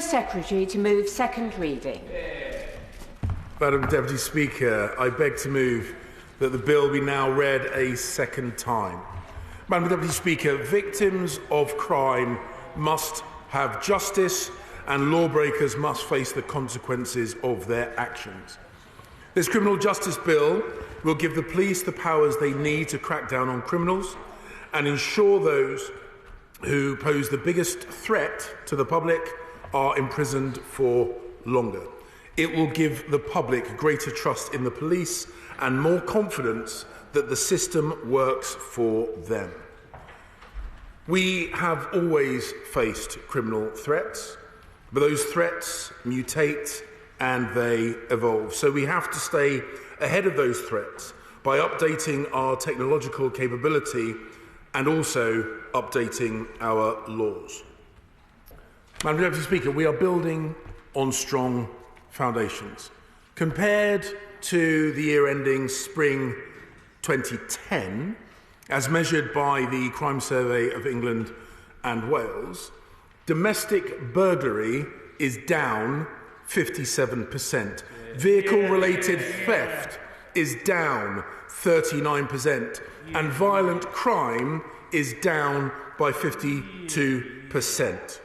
Secretary to move second reading. Madam Deputy Speaker, I beg to move that the bill be now read a second time. Madam Deputy Speaker, victims of crime must have justice and lawbreakers must face the consequences of their actions. This criminal justice bill will give the police the powers they need to crack down on criminals and ensure those who pose the biggest threat to the public are imprisoned for longer. It will give the public greater trust in the police and more confidence that the system works for them. We have always faced criminal threats, but those threats mutate and they evolve. So we have to stay ahead of those threats by updating our technological capability and also updating our laws. Madam Deputy Speaker, we are building on strong foundations. Compared to the year ending spring 2010, as measured by the Crime Survey of England and Wales, domestic burglary is down 57%. Vehicle-related theft is down 39%. And violent crime is down by 52%.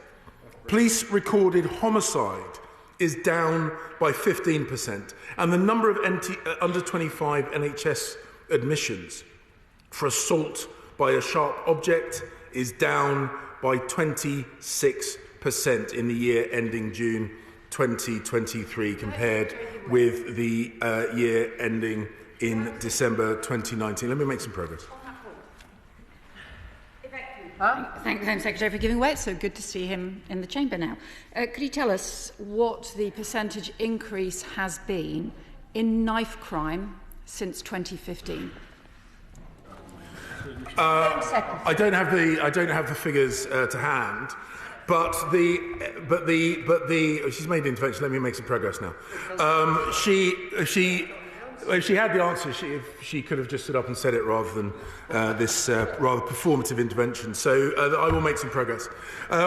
Police-recorded homicide is down by 15%. And the number of under-25 NHS admissions for assault by a sharp object is down by 26% in the year ending June 2023 compared with the year ending in December 2019. Let me make some progress. Thank the Home Secretary for giving way. It's so good to see him in the chamber now. Could you tell us what the percentage increase has been in knife crime since 2015? I don't have the figures to hand, but she's made the intervention. Let me make some progress now. If she had the answer, she could have just stood up and said it rather than this rather performative intervention. So I will make some progress.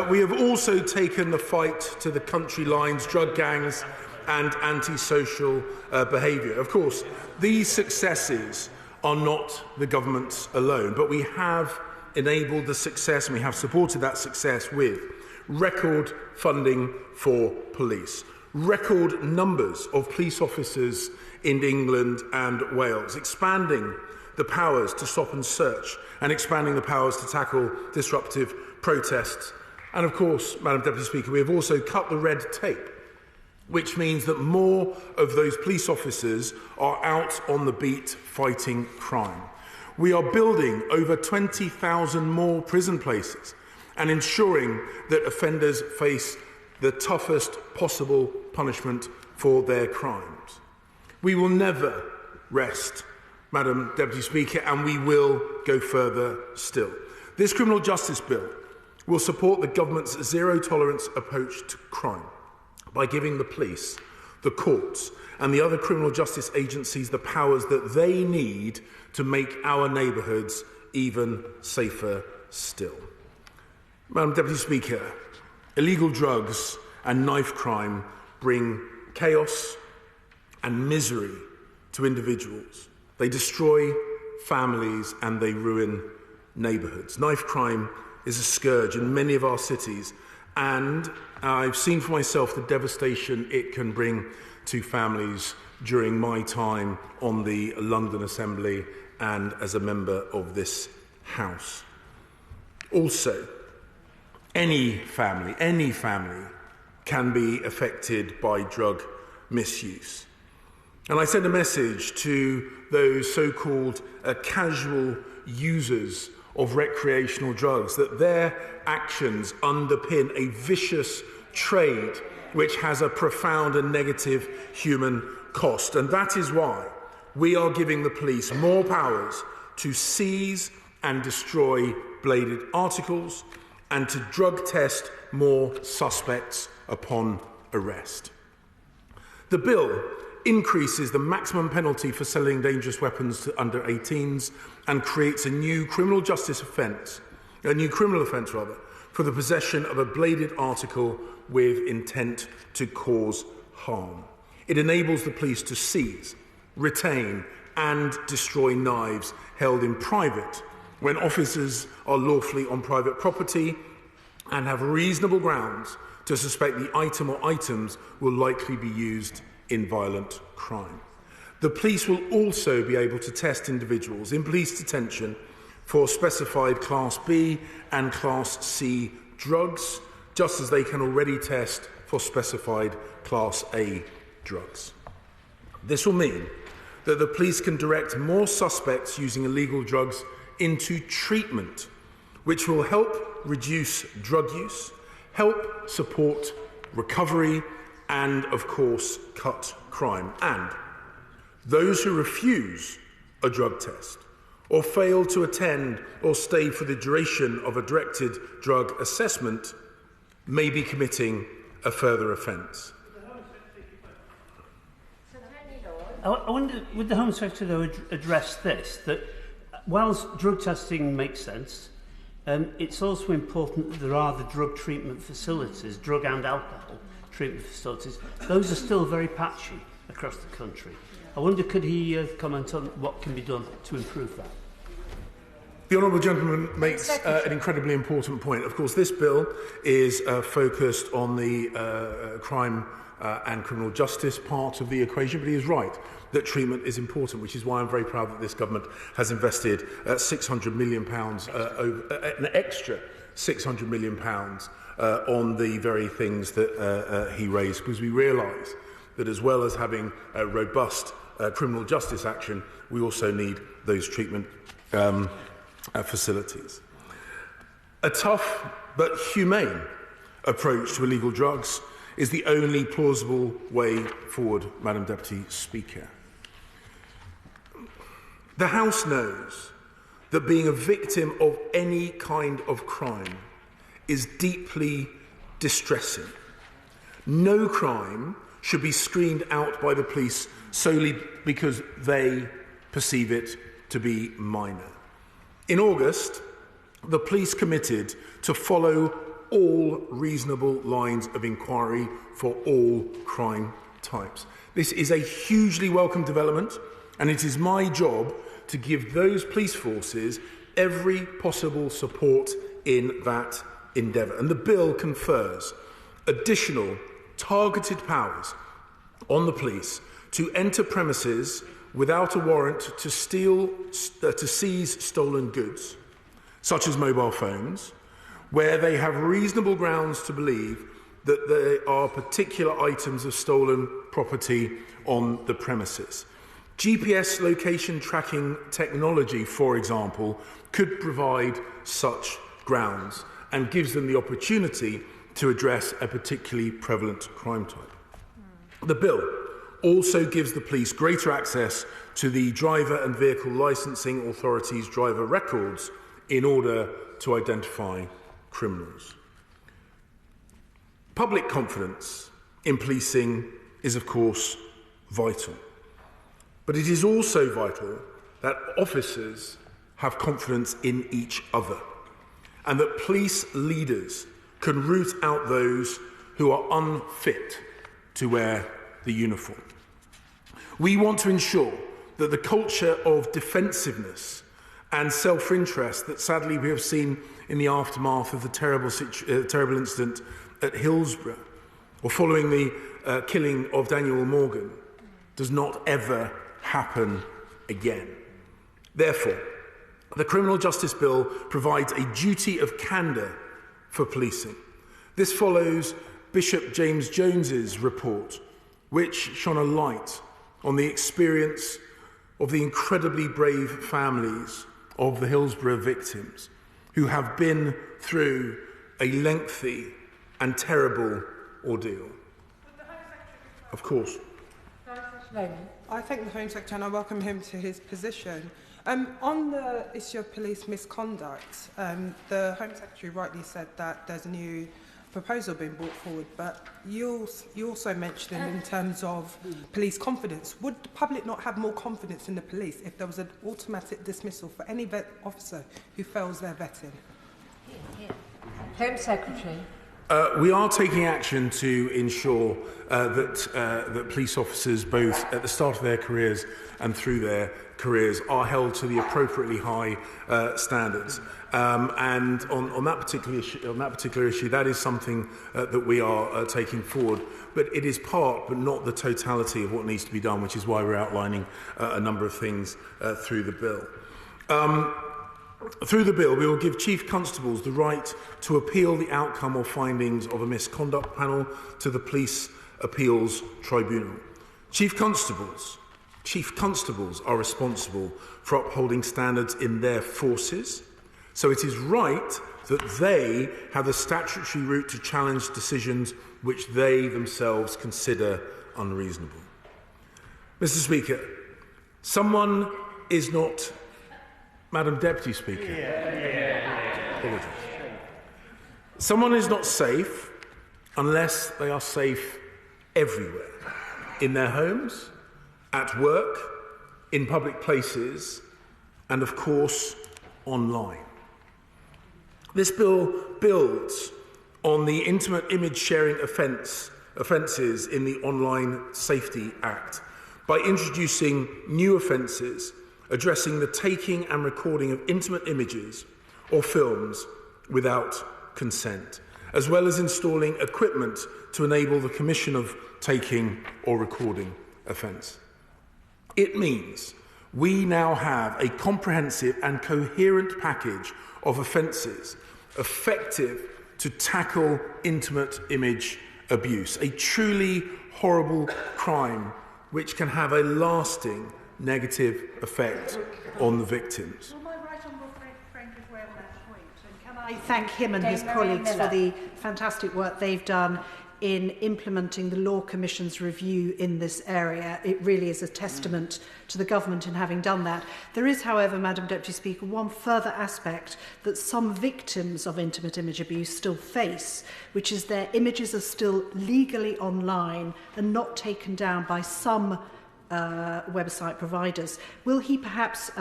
We have also taken the fight to the country lines, drug gangs and antisocial behaviour. Of course, these successes are not the government's alone, but we have enabled the success and we have supported that success with record funding for police, record numbers of police officers in England and Wales, expanding the powers to stop and search and expanding the powers to tackle disruptive protests. And of course, Madam Deputy Speaker, we have also cut the red tape, which means that more of those police officers are out on the beat fighting crime. We are building over 20,000 more prison places and ensuring that offenders face the toughest possible punishment for their crimes. We will never rest, Madam Deputy Speaker, and we will go further still. This criminal justice bill will support the government's zero-tolerance approach to crime by giving the police, the courts and the other criminal justice agencies the powers that they need to make our neighbourhoods even safer still. Madam Deputy Speaker, illegal drugs and knife crime bring chaos and misery to individuals. They destroy families and they ruin neighbourhoods. Knife crime is a scourge in many of our cities, and I've seen for myself the devastation it can bring to families during my time on the London Assembly and as a member of this House. Also, any family can be affected by drug misuse. And I send a message to those so-called casual users of recreational drugs that their actions underpin a vicious trade which has a profound and negative human cost. And that is why we are giving the police more powers to seize and destroy bladed articles and to drug test more suspects upon arrest. The bill increases the maximum penalty for selling dangerous weapons to under 18s and creates a new criminal offence for the possession of a bladed article with intent to cause harm. It enables the police to seize, retain and destroy knives held in private when officers are lawfully on private property and have reasonable grounds to suspect the item or items will likely be used in violent crime. The police will also be able to test individuals in police detention for specified Class B and Class C drugs, just as they can already test for specified Class A drugs. This will mean that the police can direct more suspects using illegal drugs into treatment, which will help reduce drug use, help support recovery, and, of course, cut crime. And those who refuse a drug test or fail to attend or stay for the duration of a directed drug assessment may be committing a further offence. I wonder, would the Home Secretary, though, address this, that whilst drug testing makes sense, it's also important that there are the drug treatment facilities, drug and alcohol treatment facilities. Those are still very patchy across the country. I wonder, could he comment on what can be done to improve that? The Honourable Gentleman makes an incredibly important point. Of course, this bill is focused on the crime and criminal justice part of the equation, but he is right that treatment is important, which is why I'm very proud that this government has invested £600 million, an extra £600 million on the very things that he raised, because we realise that as well as having a robust criminal justice action, we also need those treatment facilities. A tough but humane approach to illegal drugs is the only plausible way forward, Madam Deputy Speaker. The House knows that being a victim of any kind of crime is deeply distressing. No crime should be screened out by the police solely because they perceive it to be minor. In August, the police committed to follow all reasonable lines of inquiry for all crime types. This is a hugely welcome development, and it is my job to give those police forces every possible support in that endeavour. And the bill confers additional targeted powers on the police to enter premises without a warrant to seize stolen goods, such as mobile phones, where they have reasonable grounds to believe that there are particular items of stolen property on the premises. GPS location tracking technology, for example, could provide such grounds and gives them the opportunity to address a particularly prevalent crime type. The bill also gives the police greater access to the driver and vehicle licensing authorities' driver records in order to identify criminals. Public confidence in policing is, of course, vital. But it is also vital that officers have confidence in each other and that police leaders can root out those who are unfit to wear the uniform. We want to ensure that the culture of defensiveness and self-interest that sadly we have seen in the aftermath of the terrible incident at Hillsborough or following the killing of Daniel Morgan does not ever happen again. Therefore, the Criminal Justice Bill provides a duty of candour for policing. This follows Bishop James Jones's report, which shone a light on the experience of the incredibly brave families of the Hillsborough victims who have been through a lengthy and terrible ordeal. Of course. I thank the Home Secretary and I welcome him to his position. On the issue of police misconduct, the Home Secretary rightly said that there's a new proposal being brought forward, but you also mentioned in terms of police confidence. Would the public not have more confidence in the police if there was an automatic dismissal for any officer who fails their vetting? Home Secretary. We are taking action to ensure that police officers, both at the start of their careers and through their careers, are held to the appropriately high standards. And on that particular issue, that is something that we are taking forward. But it is part, but not the totality of what needs to be done, which is why we're outlining a number of things through the bill. Through the bill, we will give Chief Constables the right to appeal the outcome or findings of a misconduct panel to the Police Appeals Tribunal. Chief Constables are responsible for upholding standards in their forces, so it is right that they have the statutory route to challenge decisions which they themselves consider unreasonable. Mr. Speaker, someone is not... Madam Deputy Speaker. Apologies. Someone is not safe unless they are safe everywhere. In their homes, at work, in public places, and of course, online. This bill builds on the intimate image sharing offences in the Online Safety Act by introducing new offences addressing the taking and recording of intimate images or films without consent, as well as installing equipment to enable the commission of taking or recording offence. It means we now have a comprehensive and coherent package of offences effective to tackle intimate image abuse, a truly horrible crime which can have a lasting negative effect on the victims. Well, my right honourable friend is aware of that point, and can I thank him and his colleagues for the fantastic work they've done in implementing the Law Commission's review in this area. It really is a testament to the government in having done that. There is, however, Madam Deputy Speaker, one further aspect that some victims of intimate image abuse still face, which is their images are still legally online and not taken down by some website providers. Will he perhaps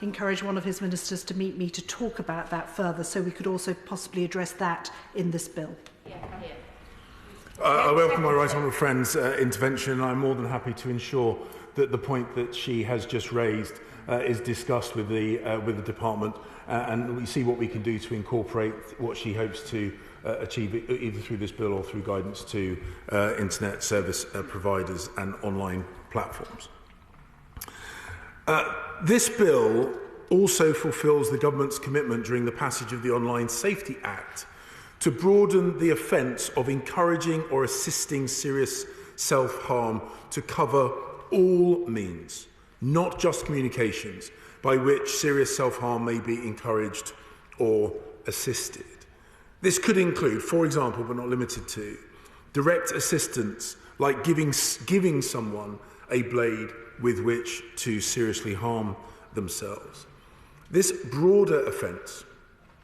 encourage one of his ministers to meet me to talk about that further, so we could also possibly address that in this bill? I welcome my right honourable friend's intervention. I'm more than happy to ensure that the point that she has just raised is discussed with the department, and we see what we can do to incorporate what she hopes to achieve either through this bill or through guidance to internet service providers and online platforms. This bill also fulfils the government's commitment during the passage of the Online Safety Act to broaden the offence of encouraging or assisting serious self-harm to cover all means, not just communications, by which serious self-harm may be encouraged or assisted. This could include, for example, but not limited to, direct assistance, like giving someone a blade with which to seriously harm themselves. This broader offence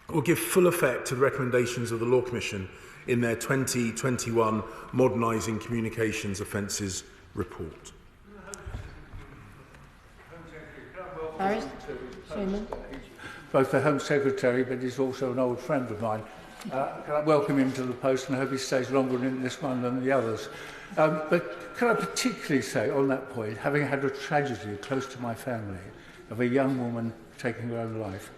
will give full effect to the recommendations of the Law Commission in their 2021 Modernising Communications Offences report. Both the Home Secretary, but he's also an old friend of mine. Can I welcome him to the post, and I hope he stays longer in this one than the others. But can I particularly say on that point, having had a tragedy close to my family of a young woman taking her own life,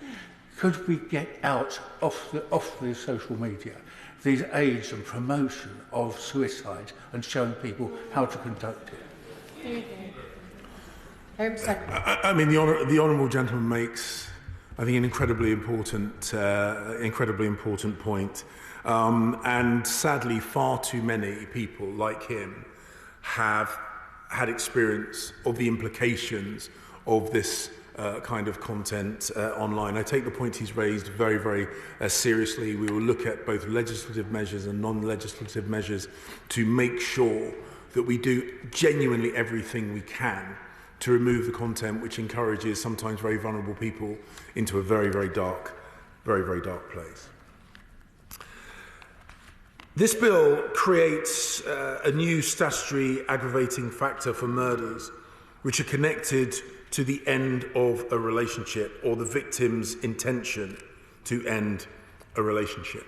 could we get out off the social media these aids and promotion of suicide and showing people how to conduct it? Home Secretary. I mean, the honourable gentleman makes, I think, an incredibly important point. And sadly, far too many people like him have had experience of the implications of this kind of content online. I take the point he's raised very, very seriously. We will look at both legislative measures and non-legislative measures to make sure that we do genuinely everything we can to remove the content which encourages sometimes very vulnerable people into a very, very dark place. This bill creates a new statutory aggravating factor for murders which are connected to the end of a relationship or the victim's intention to end a relationship.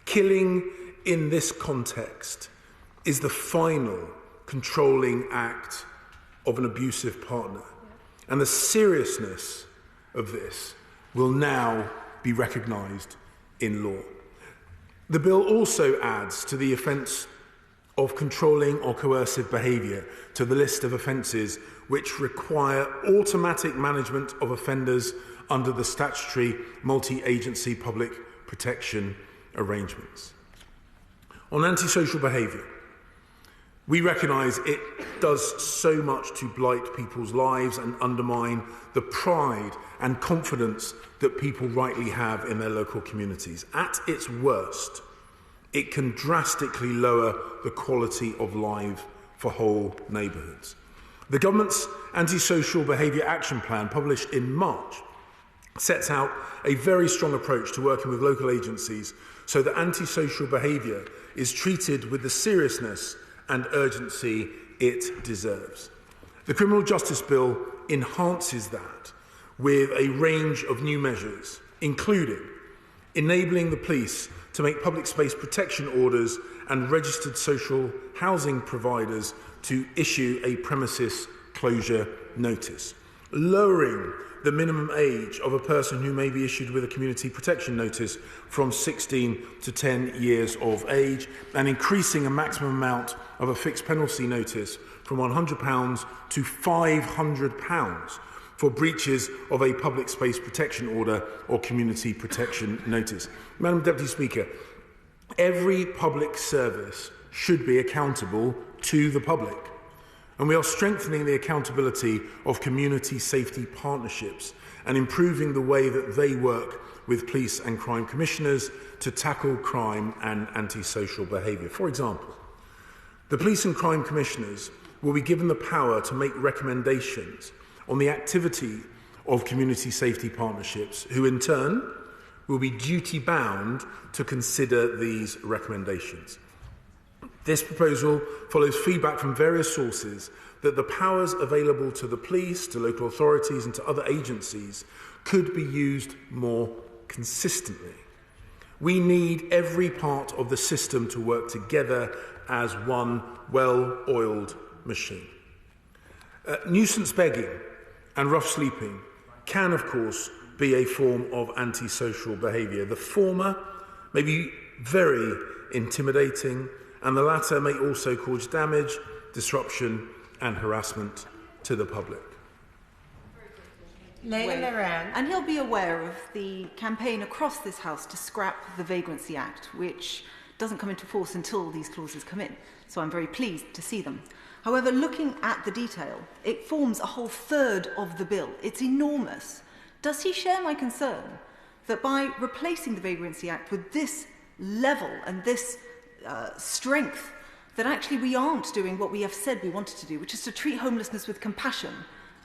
Killing in this context is the final controlling act of an abusive partner. And the seriousness of this will now be recognised in law. The bill also adds to the offence of controlling or coercive behaviour to the list of offences which require automatic management of offenders under the statutory multi-agency public protection arrangements. On antisocial behaviour, we recognise it does so much to blight people's lives and undermine the pride and confidence that people rightly have in their local communities. At its worst, it can drastically lower the quality of life for whole neighbourhoods. The government's Antisocial Behaviour Action Plan, published in March, sets out a very strong approach to working with local agencies so that antisocial behaviour is treated with the seriousness and urgency it deserves. The Criminal Justice Bill enhances that with a range of new measures, including enabling the police to make public space protection orders and registered social housing providers to issue a premises closure notice, lowering the minimum age of a person who may be issued with a community protection notice from 16 to 10 years of age, and increasing a maximum amount of a fixed penalty notice from £100 to £500 for breaches of a public space protection order or community protection notice. Madam Deputy Speaker, every public service should be accountable to the public. And we are strengthening the accountability of community safety partnerships and improving the way that they work with police and crime commissioners to tackle crime and antisocial behaviour. For example, the police and crime commissioners will be given the power to make recommendations on the activity of community safety partnerships, who in turn will be duty-bound to consider these recommendations. This proposal follows feedback from various sources that the powers available to the police, to local authorities and to other agencies could be used more consistently. We need every part of the system to work together as one well-oiled machine. Nuisance begging and rough sleeping can, of course, be a form of antisocial behaviour. The former may be very intimidating, and the latter may also cause damage, disruption and harassment to the public. And he'll be aware of the campaign across this House to scrap the Vagrancy Act, which doesn't come into force until these clauses come in. So I'm very pleased to see them. However, looking at the detail, it forms a whole third of the bill. It's enormous. Does he share my concern that by replacing the Vagrancy Act with this level and this strength, that actually we aren't doing what we have said we wanted to do, which is to treat homelessness with compassion,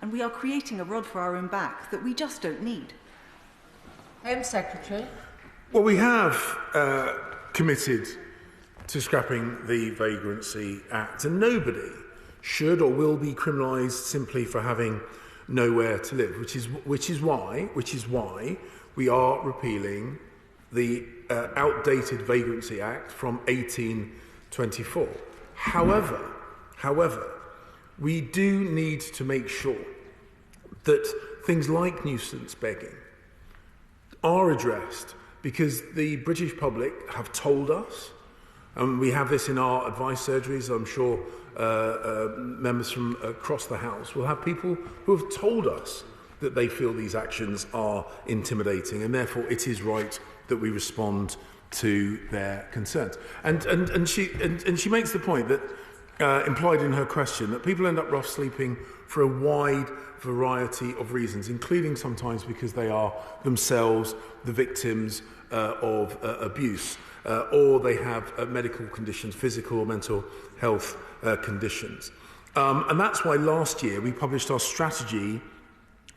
and we are creating a rod for our own back that we just don't need? Home Secretary. Well, we have committed to scrapping the Vagrancy Act, and nobody should or will be criminalised simply for having nowhere to live, which is why we are repealing the outdated Vagrancy Act from 1824. However, we do need to make sure that things like nuisance begging are addressed, because the British public have told us, and we have this in our advice surgeries. I'm sure members from across the House will have people who have told us that they feel these actions are intimidating, and therefore it is right that we respond to their concerns. And she makes the point that, implied in her question, that people end up rough sleeping for a wide variety of reasons, including sometimes because they are themselves the victims of abuse, or they have medical conditions, physical or mental health conditions. And that's why last year we published our strategy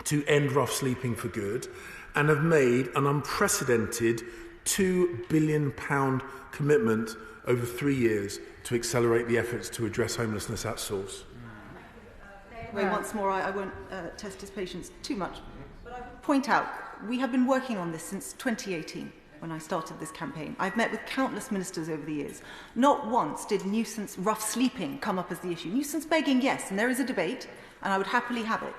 to end rough sleeping for good, and have made an unprecedented £2 billion commitment over 3 years to accelerate the efforts to address homelessness at source. Once more, I won't test his patience too much, but I will point out we have been working on this since 2018. when I started this campaign. I've met with countless ministers over the years. Not once did nuisance rough sleeping come up as the issue. Nuisance begging, yes, and there is a debate, and I would happily have it.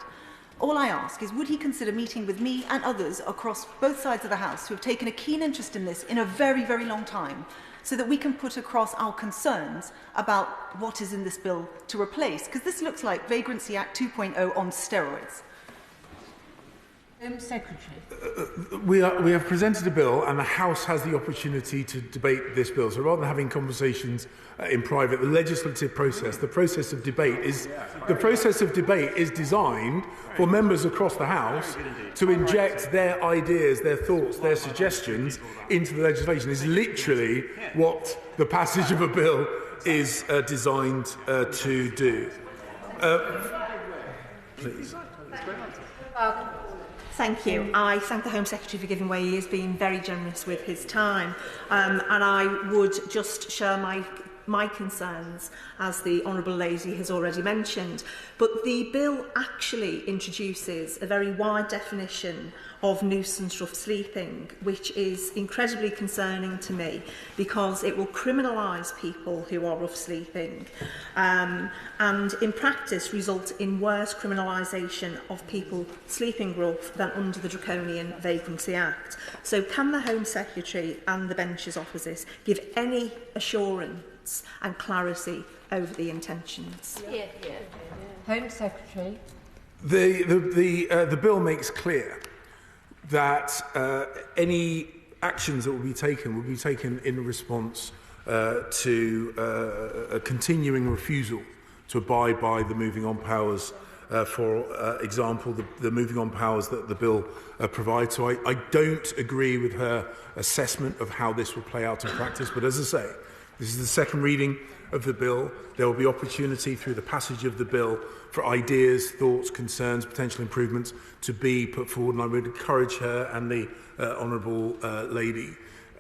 All I ask is, would he consider meeting with me and others across both sides of the House who have taken a keen interest in this in a very, very long time, so that we can put across our concerns about what is in this bill to replace? Because this looks like Vagrancy Act 2.0 on steroids. Home Secretary. We have presented a bill, and the House has the opportunity to debate this bill. So rather than having conversations in private, the legislative process, the process of debate is designed for members across the House to inject their ideas, their thoughts, their suggestions into the legislation. Is literally what the passage of a bill is designed to do. Please. Thank you. I thank the Home Secretary for giving way. He has been very generous with his time. And I would just share my concerns, as the Honourable Lady has already mentioned. But the bill actually introduces a very wide definition of nuisance rough sleeping, which is incredibly concerning to me, because it will criminalise people who are rough sleeping and in practice result in worse criminalisation of people sleeping rough than under the draconian Vagrancy Act. So can the Home Secretary and the benches opposite give any assurance and clarity over the intentions? Home Secretary. The bill makes clear that any actions that will be taken in response to a continuing refusal to abide by the moving on powers. For example, the moving on powers that the bill provides. So I don't agree with her assessment of how this will play out in practice. But as I say, this is the second reading of the bill. There will be opportunity through the passage of the bill for ideas, thoughts, concerns, potential improvements to be put forward. And I would encourage her and the Honourable Lady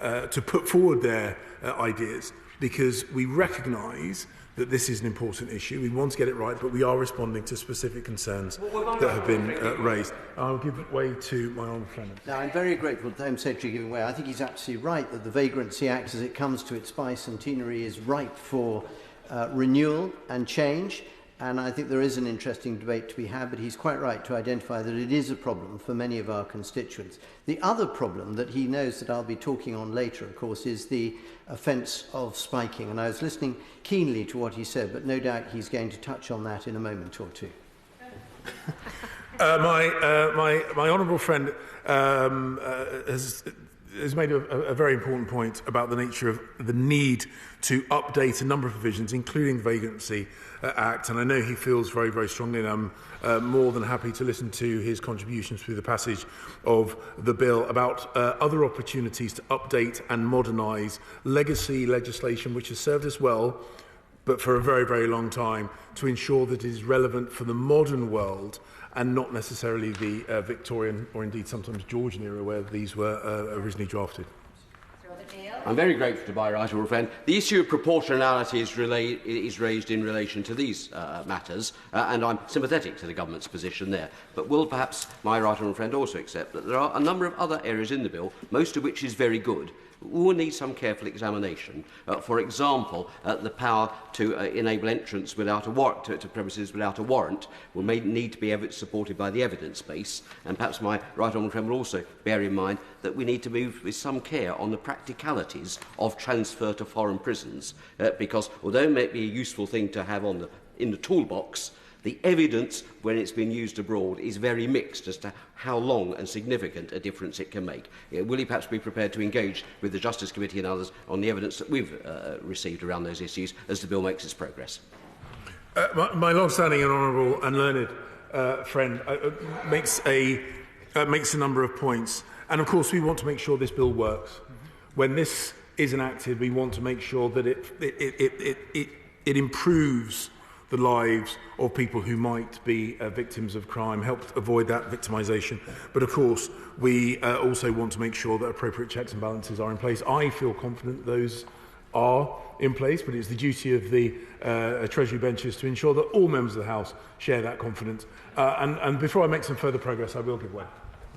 to put forward their ideas, because we recognise that this is an important issue. We want to get it right, but we are responding to specific concerns that have been raised. I'll give way to my honourable friend. Now, I'm very grateful to the Home Secretary giving way. I think he's absolutely right that the Vagrancy Act, as it comes to its bicentenary, is ripe for renewal and change. And I think there is an interesting debate to be had, but he's quite right to identify that it is a problem for many of our constituents. The other problem that he knows that I'll be talking on later, of course, is the offence of spiking. And I was listening keenly to what he said, but no doubt he's going to touch on that in a moment or two. My honourable friend has made a very important point about the nature of the need to update a number of provisions, including the Vagrancy Act, and I know he feels very, very strongly, and I'm more than happy to listen to his contributions through the passage of the bill about other opportunities to update and modernise legacy legislation which has served us well, but for a very, very long time, to ensure that it is relevant for the modern world and not necessarily the Victorian or indeed sometimes Georgian era where these were originally drafted. I'm very grateful to my right honourable friend. The issue of proportionality is raised in relation to these matters, and I'm sympathetic to the government's position there. But will perhaps my right honourable friend also accept that there are a number of other areas in the bill, most of which is very good, will need some careful examination. For example, the power to enable entrance without a warrant to premises without a warrant will need to be supported by the evidence base, and perhaps my right honourable friend will also bear in mind that we need to move with some care on the practicalities of transfer to foreign prisons, because although it may be a useful thing to have in the toolbox, the evidence, when it's been used abroad, is very mixed as to how long and significant a difference it can make. Will he perhaps be prepared to engage with the Justice Committee and others on the evidence that we've received around those issues as the bill makes its progress? My long-standing and honourable and learned friend makes a number of points. And, of course, we want to make sure this bill works. When this is enacted, we want to make sure that it improves the lives of people who might be victims of crime, help avoid that victimisation. But of course, we also want to make sure that appropriate checks and balances are in place. I feel confident those are in place, but it's the duty of the Treasury benches to ensure that all members of the House share that confidence. And before I make some further progress, I will give way.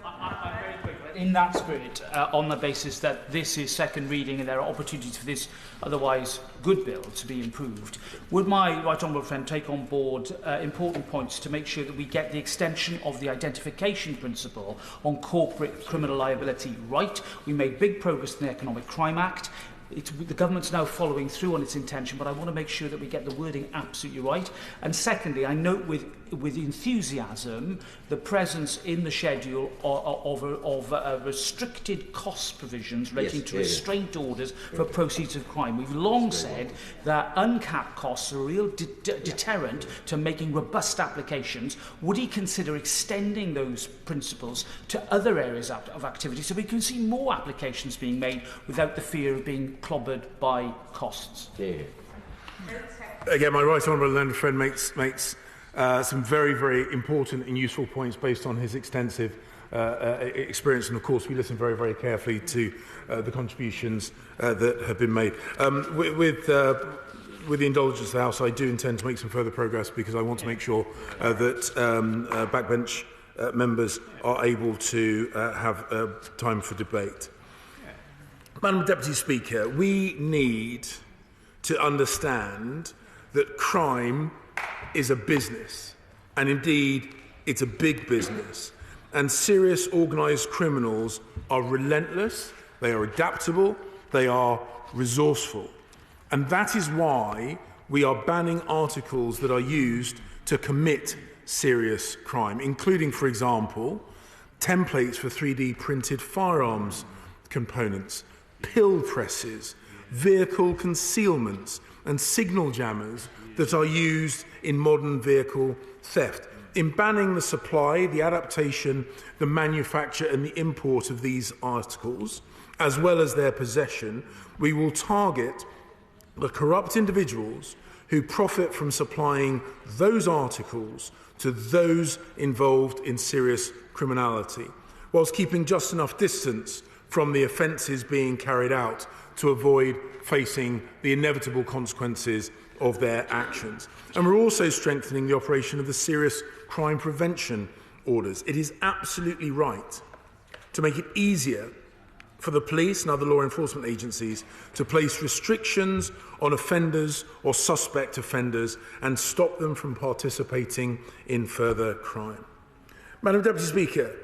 I'm very quick. in that spirit, on the basis that this is second reading and there are opportunities for this otherwise good bill to be improved, would my right honourable friend take on board important points to make sure that we get the extension of the identification principle on corporate criminal liability right? We made big progress in the Economic Crime Act. The government's now following through on its intention, but I want to make sure that we get the wording absolutely right. And secondly, I note with enthusiasm the presence in the schedule of restricted cost provisions relating to restraint orders for proceeds of crime. We've long said that uncapped costs are a real deterrent to making robust applications. Would he consider extending those principles to other areas of activity so we can see more applications being made without the fear of being clobbered by costs? Again, my right honourable learned friend makes some very, very important and useful points based on his extensive experience, and of course we listen very, very carefully to the contributions that have been made. With the indulgence of the House, I do intend to make some further progress because I want to make sure that backbench members are able to have time for debate. Madam Deputy Speaker, we need to understand that crime is a business, and indeed it's a big business. And serious organised criminals are relentless, they are adaptable, they are resourceful. And that is why we are banning articles that are used to commit serious crime, including, for example, templates for 3D printed firearms components, pill presses, vehicle concealments and signal jammers that are used in modern vehicle theft. In banning the supply, the adaptation, the manufacture and the import of these articles, as well as their possession, we will target the corrupt individuals who profit from supplying those articles to those involved in serious criminality, whilst keeping just enough distance from the offences being carried out to avoid facing the inevitable consequences of their actions. And we're also strengthening the operation of the serious crime prevention orders. It is absolutely right to make it easier for the police and other law enforcement agencies to place restrictions on offenders or suspect offenders and stop them from participating in further crime. Madam Deputy Speaker,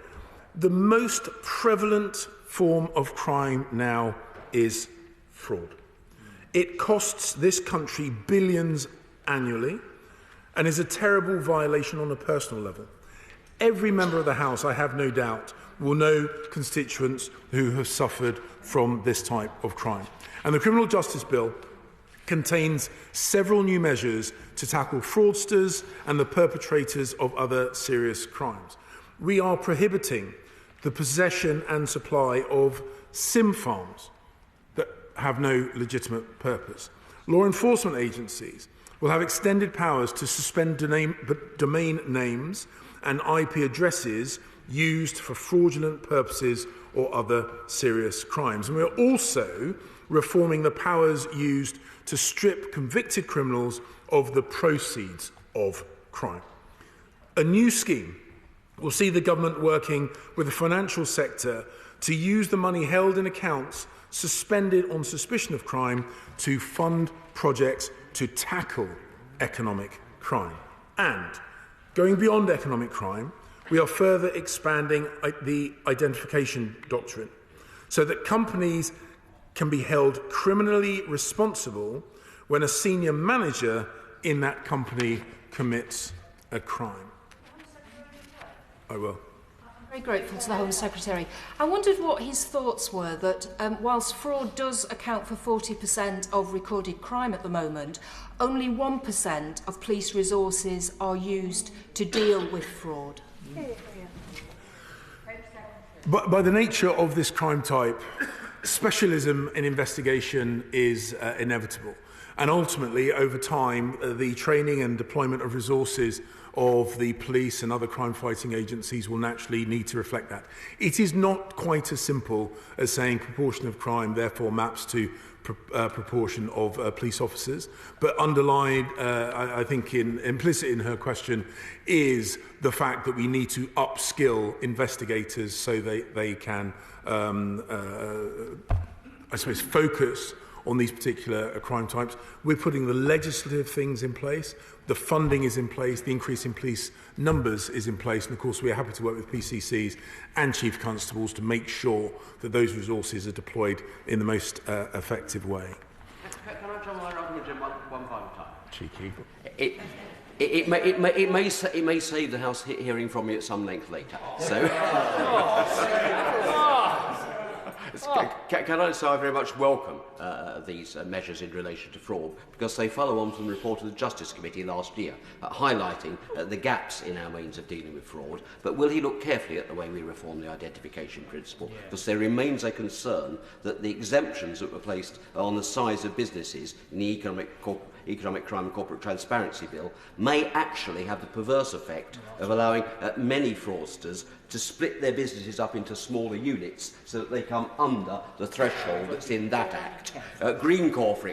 the most prevalent form of crime now is fraud. It costs this country billions annually and is a terrible violation on a personal level. Every member of the House, I have no doubt, will know constituents who have suffered from this type of crime. And the Criminal Justice Bill contains several new measures to tackle fraudsters and the perpetrators of other serious crimes. We are prohibiting the possession and supply of SIM farms that have no legitimate purpose. Law enforcement agencies will have extended powers to suspend domain names and IP addresses used for fraudulent purposes or other serious crimes. And we are also reforming the powers used to strip convicted criminals of the proceeds of crime. A new scheme will see the government working with the financial sector to use the money held in accounts suspended on suspicion of crime to fund projects to tackle economic crime. And going beyond economic crime, we are further expanding the identification doctrine so that companies can be held criminally responsible when a senior manager in that company commits a crime. I will. I'm very grateful to the Home Secretary. I wondered what his thoughts were that whilst fraud does account for 40% of recorded crime at the moment, only 1% of police resources are used to deal with fraud. But by the nature of this crime type, specialism in investigation is inevitable. And ultimately, over time, the training and deployment of resources of the police and other crime-fighting agencies will naturally need to reflect that. It is not quite as simple as saying proportion of crime therefore maps to proportion of police officers. But underlined, I think implicit in her question is the fact that we need to upskill investigators so they can, I suppose, focus on these particular crime types. We're putting the legislative things in place, the funding is in place, the increase in police numbers is in place, and of course we are happy to work with PCCs and Chief Constables to make sure that those resources are deployed in the most effective way. Can I jump on one final time? Cheeky. It may save the House hearing from me at some length later. So. Can I say I very much welcome these measures in relation to fraud, because they follow on from the report of the Justice Committee last year, highlighting the gaps in our means of dealing with fraud. But will he look carefully at the way we reform the identification principle? Because there remains a concern that the exemptions that were placed on the size of businesses in the Economic Crime and Corporate Transparency Bill may actually have the perverse effect of allowing many fraudsters to split their businesses up into smaller units so that they come under the threshold that's in that Act. Glencore, for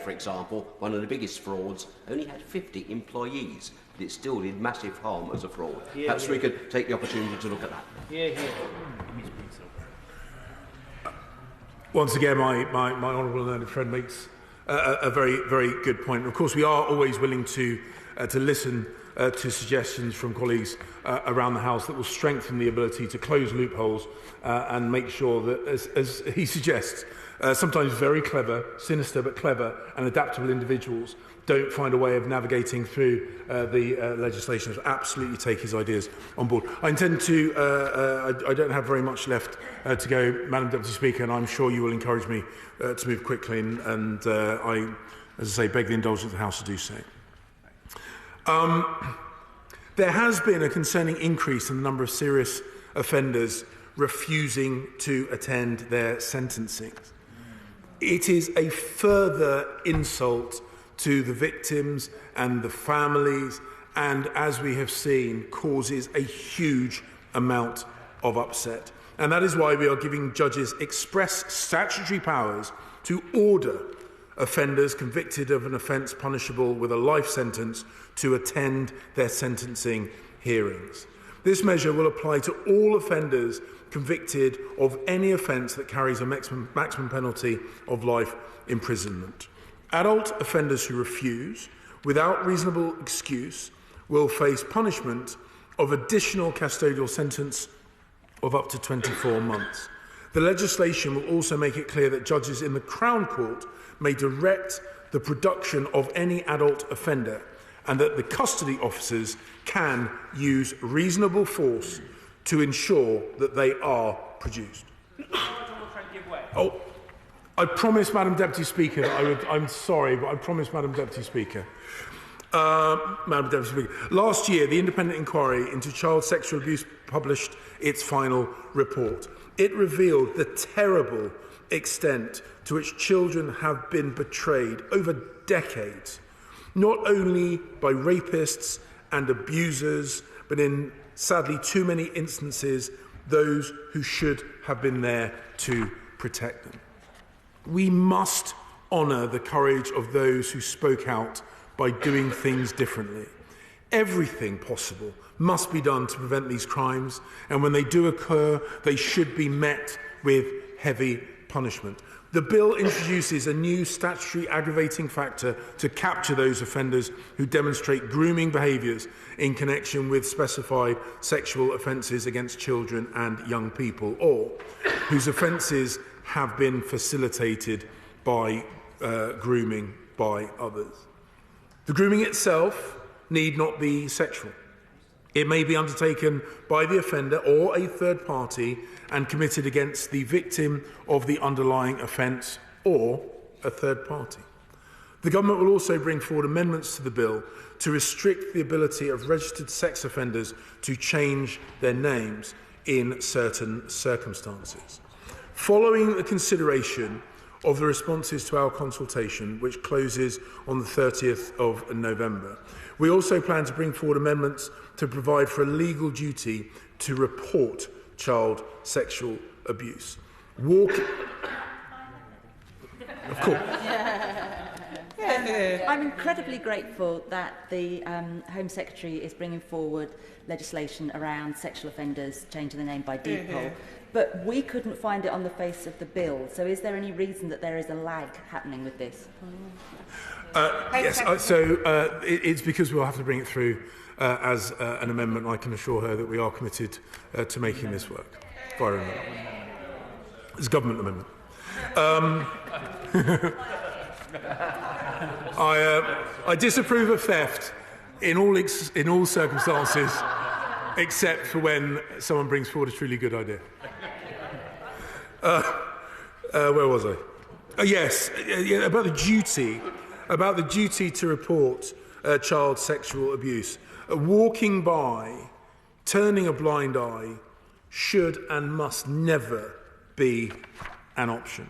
example, one of the biggest frauds, only had 50 employees, but it still did massive harm as a fraud. Perhaps we could take the opportunity to look at that. Once again, my honourable and learned friend makes a very, very good point. And of course, we are always willing to listen to suggestions from colleagues around the House that will strengthen the ability to close loopholes and make sure that, as he suggests, sometimes very clever, sinister but clever and adaptable individuals don't find a way of navigating through the legislation. I absolutely take his ideas on board. I intend to, I don't have very much left to go, Madam Deputy Speaker, and I'm sure you will encourage me to move quickly, and I, as I say, beg the indulgence of the House to do so. There has been a concerning increase in the number of serious offenders refusing to attend their sentencing. It is a further insult to the victims and the families, and as we have seen, causes a huge amount of upset. And that is why we are giving judges express statutory powers to order offenders convicted of an offence punishable with a life sentence to attend their sentencing hearings. This measure will apply to all offenders convicted of any offence that carries a maximum penalty of life imprisonment. Adult offenders who refuse, without reasonable excuse, will face punishment of additional custodial sentence of up to 24 months. The legislation will also make it clear that judges in the Crown Court may direct the production of any adult offender, and that the custody officers can use reasonable force to ensure that they are produced. Oh, I promise, Madam Deputy Speaker, that I'm sorry, but I promise, Madam Deputy Speaker. Madam Deputy Speaker, last year, the independent inquiry into child sexual abuse published its final report. It revealed the terrible extent to which children have been betrayed over decades, not only by rapists and abusers, but in, sadly, too many instances, those who should have been there to protect them. We must honour the courage of those who spoke out by doing things differently. Everything possible must be done to prevent these crimes, and when they do occur, they should be met with heavy punishment. The bill introduces a new statutory aggravating factor to capture those offenders who demonstrate grooming behaviours in connection with specified sexual offences against children and young people, or whose offences have been facilitated by grooming by others. The grooming itself need not be sexual. It may be undertaken by the offender or a third party and committed against the victim of the underlying offence or a third party. The government will also bring forward amendments to the bill to restrict the ability of registered sex offenders to change their names in certain circumstances. Following the consideration of the responses to our consultation, which closes on the 30th of November, we also plan to bring forward amendments to provide for a legal duty to report child sexual abuse. Of course. I'm incredibly grateful that the Home Secretary is bringing forward legislation around sexual offenders changing the name by default, but we couldn't find it on the face of the bill. So is there any reason that there is a lag happening with this? Yes, it's because we'll have to bring it through as an amendment. I can assure her that we are committed to making this work. Via amendment. It's a government amendment. I disapprove of theft in all circumstances, except for when someone brings forward a truly good idea. Where was I? Yes, about the duty to report child sexual abuse. Walking by, turning a blind eye, should and must never be an option.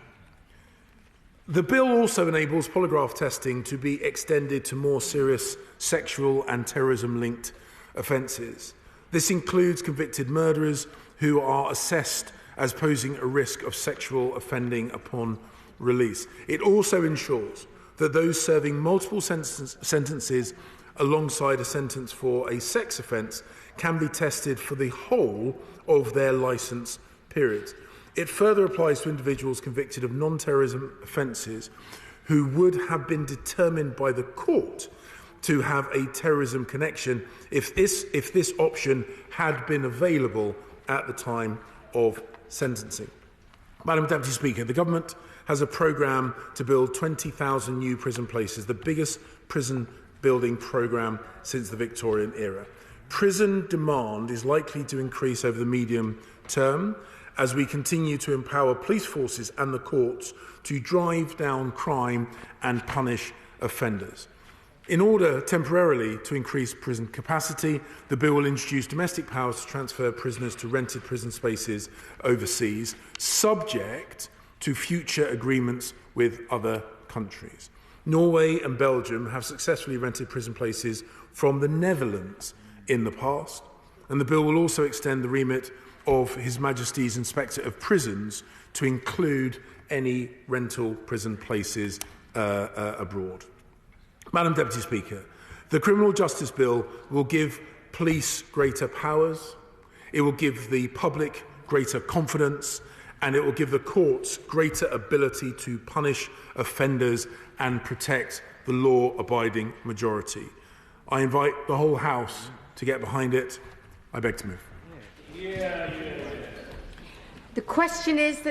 The bill also enables polygraph testing to be extended to more serious sexual and terrorism-linked offences. This includes convicted murderers who are assessed as posing a risk of sexual offending upon release. It also ensures that those serving multiple sentences alongside a sentence for a sex offence can be tested for the whole of their licence periods. It further applies to individuals convicted of non-terrorism offences who would have been determined by the court to have a terrorism connection if this option had been available at the time of sentencing. Madam Deputy Speaker, the Government has a programme to build 20,000 new prison places, the biggest prison building programme since the Victorian era. Prison demand is likely to increase over the medium term as we continue to empower police forces and the courts to drive down crime and punish offenders. In order temporarily to increase prison capacity, the bill will introduce domestic powers to transfer prisoners to rented prison spaces overseas, subject to future agreements with other countries. Norway and Belgium have successfully rented prison places from the Netherlands in the past, and the bill will also extend the remit of His Majesty's Inspector of Prisons to include any rental prison places abroad. Madam Deputy Speaker, the Criminal Justice Bill will give police greater powers, it will give the public greater confidence, and it will give the courts greater ability to punish offenders and protect the law-abiding majority. I invite the whole House to get behind it. I beg to move. The question is that